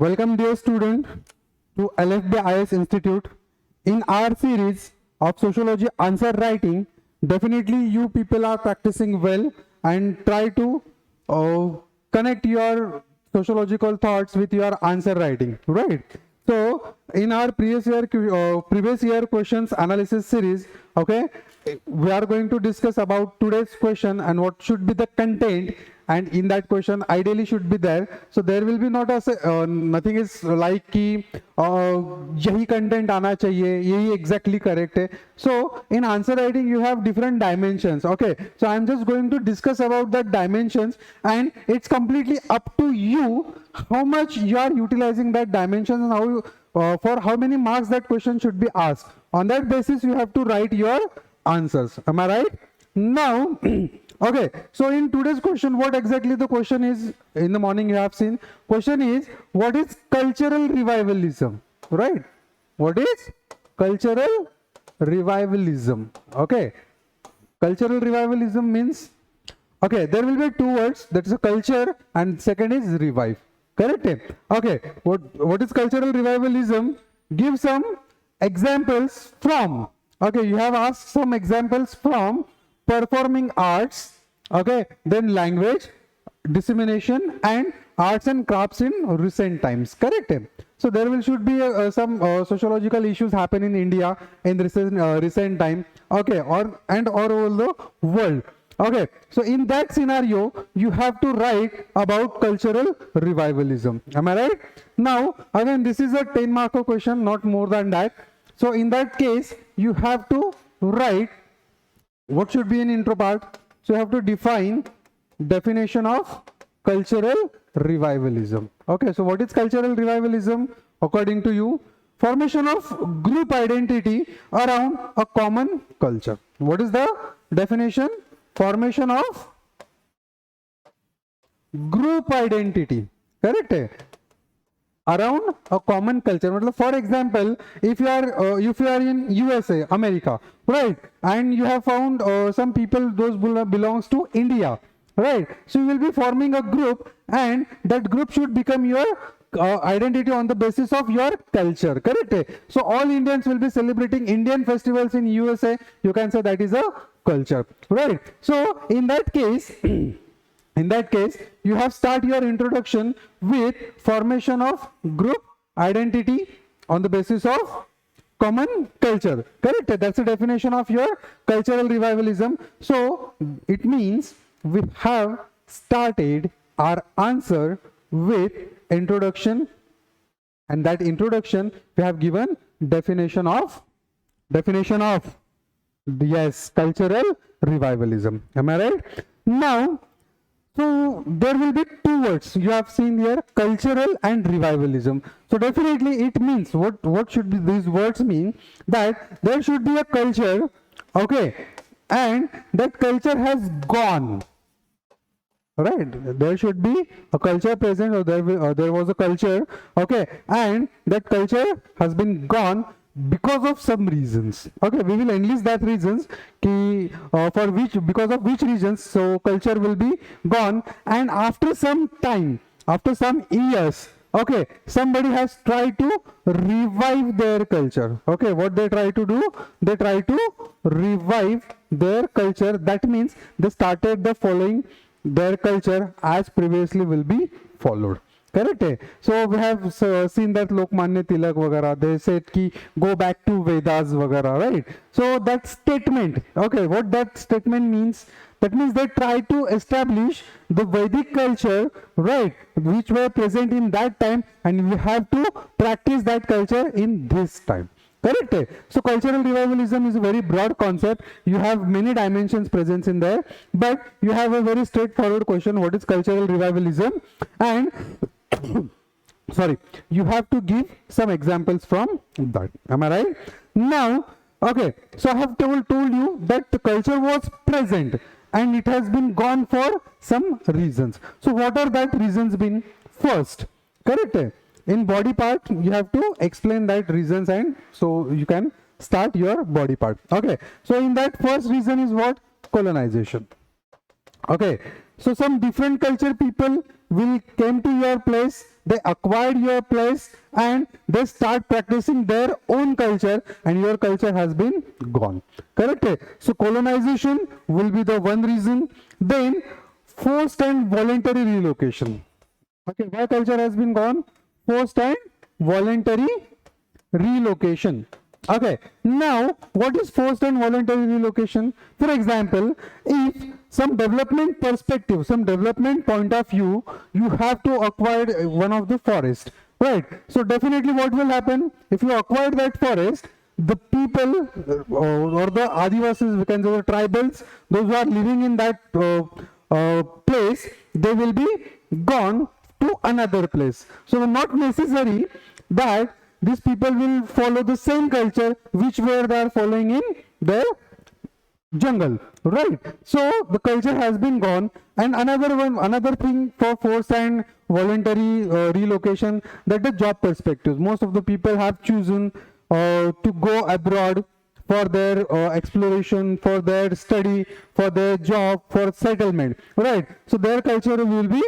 Welcome dear student to LFB IS Institute. In our series of sociology answer writing, definitely you people are practicing well and try to uh, connect your sociological thoughts with your answer writing, right? So in our previous year questions analysis series, okay, we are going to discuss about today's question and what should be the content, and in that question ideally should be there. So there will be not nothing is like कि यही content आना चाहिए, यही exactly correct है. So in answer writing you have different dimensions. Okay, so I'm just going to discuss about that dimensions, and it's completely up to you how much you are utilizing that dimensions and how you, for how many marks that question should be asked. On that basis you have to write your answers. Am I right? Now okay, so in today's question, what exactly the question is? In the morning you have seen, question is what is cultural revivalism, right? What is cultural revivalism? Okay, cultural revivalism means, okay, there will be two words, that is a culture and second is revive, correct? Okay, what is cultural revivalism? Give some examples from, okay, you have asked some examples from performing arts, okay, then language, dissemination and arts and crafts in recent times, correct? So there will should be some sociological issues happen in India in recent time, okay, or all the world. Okay, so in that scenario, you have to write about cultural revivalism. Am I right? Now, again, this is a 10-marker question, not more than that. So in that case, you have to write what should be in intro part. So you have to define definition of cultural revivalism. Okay, so what is cultural revivalism according to you? Formation of group identity around a common culture. What is the definition? Formation of group identity, correct? Around a common culture. For example, if you are in USA, America, right, and you have found some people those belongs to India, right? So you will be forming a group, and that group should become your identity on the basis of your culture, correct? So all Indians will be celebrating Indian festivals in USA. You can say that is a culture, right? So in that case you have start your introduction with formation of group identity on the basis of common culture, correct? That's the definition of your cultural revivalism. So it means we have started our answer with introduction, and that introduction we have given definition of yes, cultural revivalism. Am I right? Now, so there will be two words you have seen here, cultural and revivalism. So definitely it means what should be these words mean? That there should be a culture, okay, and that culture has gone. Right, there should be a culture present, or there was a culture, okay, and that culture has been gone because of some reasons. Okay, we will enlist that reasons for which, because of which reasons, so culture will be gone. And after some time, after some years, okay, somebody has tried to revive their culture. Okay, what they try to do? They try to revive their culture. That means they started the following their culture as previously will be followed, correct? So we have seen that Lokmanya Tilak vagara, they said ki go back to Vedas vagara, right? So that statement, okay, what that statement means? That means they try to establish the Vedic culture, right, which were present in that time, and we have to practice that culture in this time. Correct? So cultural revivalism is a very broad concept. You have many dimensions present in there, but you have a very straightforward question: what is cultural revivalism? And sorry, you have to give some examples from that. Am I right? Now, okay. So I have told you that the culture was present and it has been gone for some reasons. So what are that reasons been? First, correct? In body part you have to explain that reasons, and so you can start your body part. Okay, so in that first reason is what? Colonization. Okay, so some different culture people will came to your place, they acquired your place, and they start practicing their own culture, and your culture has been gone. Correct? So colonization will be the one reason. Then forced and voluntary relocation. Okay, why culture has been gone? Forced and voluntary relocation. Okay, now what is forced and voluntary relocation? For example, if some development perspective, some development point of view, you have to acquire one of the forest, right? So definitely what will happen if you acquire that forest, the people or the Adivasis, we can say the tribals, those who are living in that place, they will be gone to another place. So not necessary that these people will follow the same culture which were they are following in their jungle, right? So the culture has been gone. And another thing for forced and voluntary relocation, that the job perspectives. Most of the people have chosen to go abroad for their exploration, for their study, for their job, for settlement, right? So their culture will be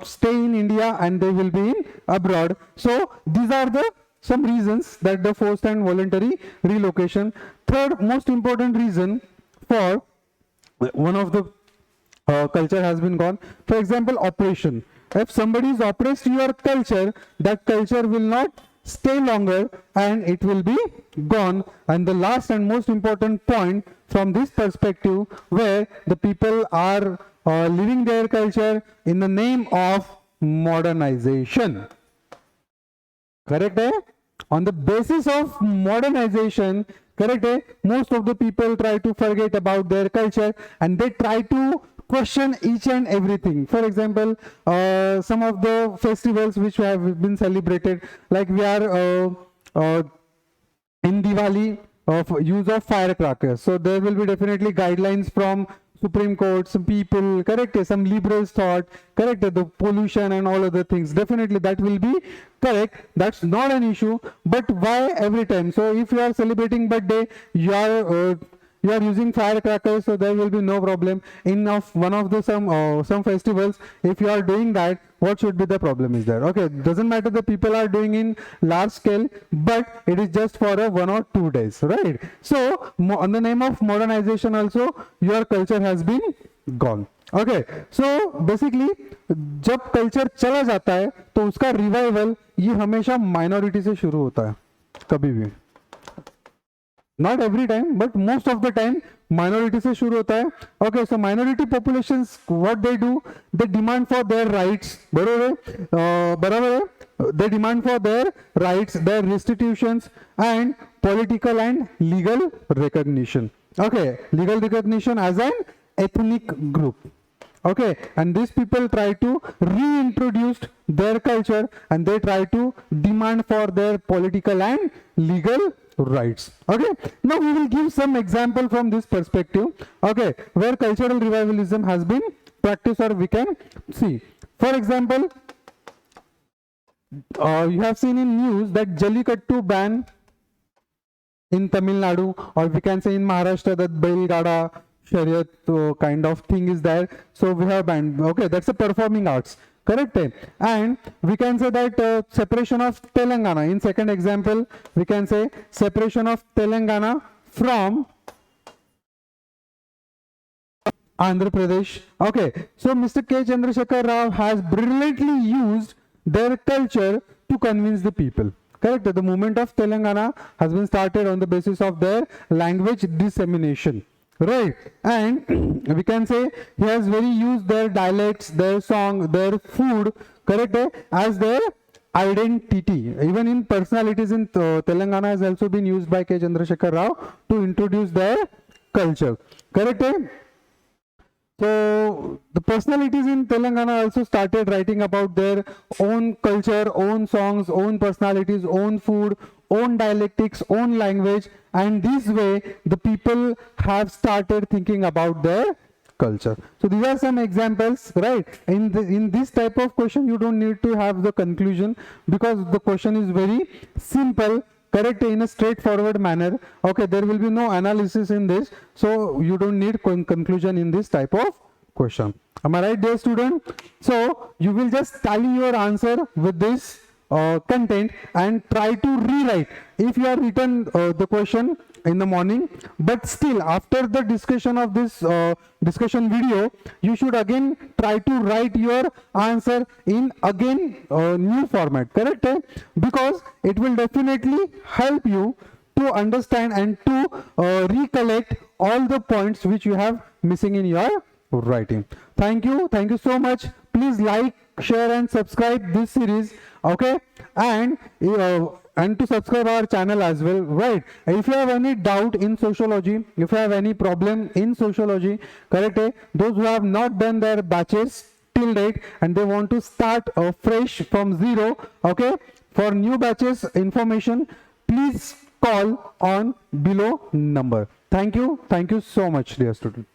stay in India and they will be in abroad. So these are the some reasons that the forced and voluntary relocation. Third most important reason for one of the culture has been gone. For example, oppression. If somebody is oppressed your culture, that culture will not stay longer and it will be gone. And the last and most important point from this perspective, where the people are living their culture in the name of modernization. Correct? On the basis of modernization, correct? Most of the people try to forget about their culture and they try to question each and everything. For example, some of the festivals which have been celebrated, like we are in Diwali of use of firecrackers. So there will be definitely guidelines from Supreme Court, some people, correct, some liberals thought, correct, the pollution and all other things, definitely that will be correct, that's not an issue. But why every time? So if you are celebrating birthday, you are using firecrackers, so there will be no problem. In one of the some festivals, if you are doing that, what should be the problem is there? Okay, doesn't matter the people are doing in large scale, but it is just for a 1 or 2 days, right? So on the name of modernization also, your culture has been gone. Okay, so basically जब culture चला जाता है तो उसका revival ये हमेशा minority से शुरू होता है, कभी भी. Not every time, but most of the time minority से शुरू होता है. Okay, so minority populations, what they do, they demand for their rights. बराबर है? They demand for their rights, their restitutions and political and legal recognition. Okay, legal recognition as an ethnic group. Okay, and these people try to reintroduce their culture and they try to demand for their political and legal rights. Okay, now we will give some example from this perspective, okay, where cultural revivalism has been practiced, or we can see. For example, you have seen in news that Jallikattu ban in Tamil Nadu, or we can say in Maharashtra that Belgada Shariat kind of thing is there. So we have banned. Okay, that's a performing arts. Correct? And we can say that separation of Telangana. In second example, we can say separation of Telangana from Andhra Pradesh. Okay, so Mr. K. Chandrasekhar Rao has brilliantly used their culture to convince the people. Correct? The movement of Telangana has been started on the basis of their language dissemination. Right, and we can say he has very used their dialects, their song, their food, correct, as their identity. Even in personalities in Telangana has also been used by K. Chandrasekhar Rao to introduce their culture. Correct. So the personalities in Telangana also started writing about their own culture, own songs, own personalities, own food, own dialectics, own language, and this way the people have started thinking about their culture. So these are some examples, right? In this type of question, you don't need to have the conclusion because the question is very simple. Correct, in a straightforward manner. Okay, there will be no analysis in this, so you don't need conclusion in this type of question. Am I right, dear student? So you will just tally your answer with this content and try to rewrite. If you have written the question in the morning, but still after the discussion of this discussion video, you should again try to write your answer in again new format, correct? Because it will definitely help you to understand and to recollect all the points which you have missing in your writing. Thank you so much. Please like, share and subscribe this series, okay? And to subscribe our channel as well, right? If you have any doubt in sociology, if you have any problem in sociology, correct? Those who have not done their batches till date and they want to start fresh from zero, okay? For new batches information, please call on below number. Thank you so much, dear student.